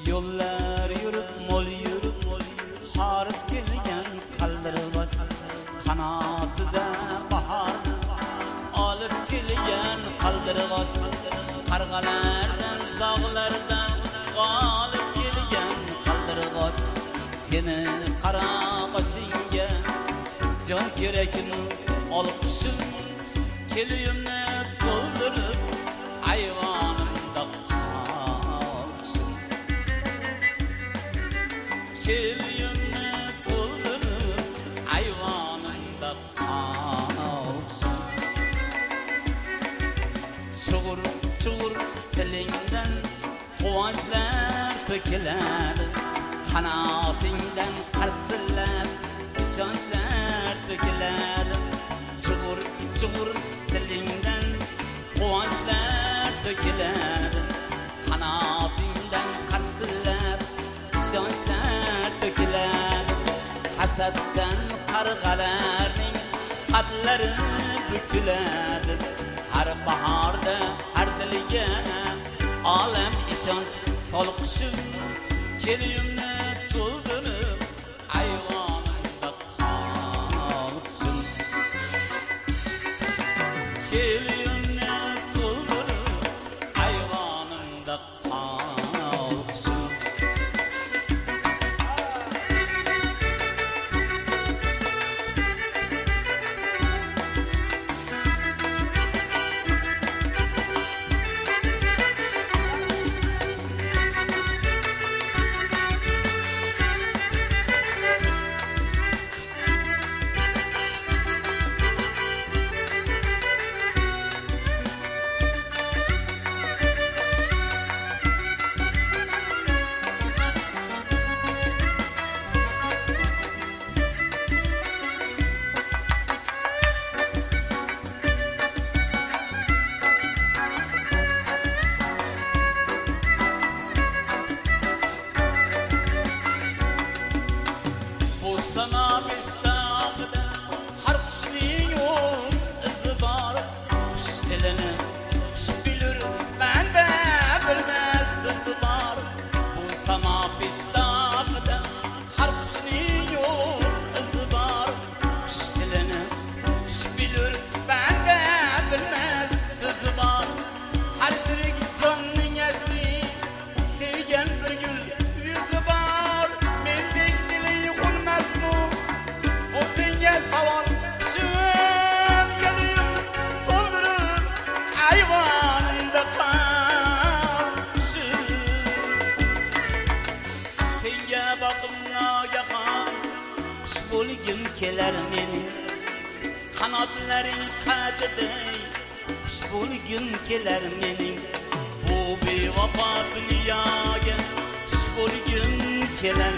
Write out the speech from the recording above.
Yollar yürüp mol yürüp harip kelgan qaldirg'och qanotida bahorni olib kelgan qaldirg'och qarg'alardan zog'lardan g'olib kelgan qaldirg'och seni qara qochingga jon kerakmi olqishim keliyimni to'ldirib ayvonimda qolishim keliyimni to'ldirib ayvonimda qolishim chug'ur chug'ur tilingdan quvonchlar to'kiladi qanotingdan qarsillab ishonchlar to'kiladi chug'ur chug'ur tilingdan quvonchlar to'kiladi qanotingdan qarsillab ishonchlar to'kiladi hasaddan qarg'alarning qadlari bukiladi har bahorda har diliga olam ishonch solqishim keliyimni to'ldirib ayvonimda qolishim keliyimni to'ldirib ayvonimda qolishim sana bestağda har kuşning o'z izi bor qush tilini qush bilir banda bilmas so'zi bor bu sama bestağda har kuşning o'z izi bor qush tilini qush bilir banda bilmas so'zi bor har tirik jonning asli sevgan bir gul yuzi bor mendek dili yuqulmasmi bu senga savol shun geliyim to'ldirib ayvonimda qolishim senga boqib nogahon qush bo'lgim kelar mening qanotlaring qadiday qush bo'lgim kelar mening bu bevafo dunyoga qush bo'lgim kelar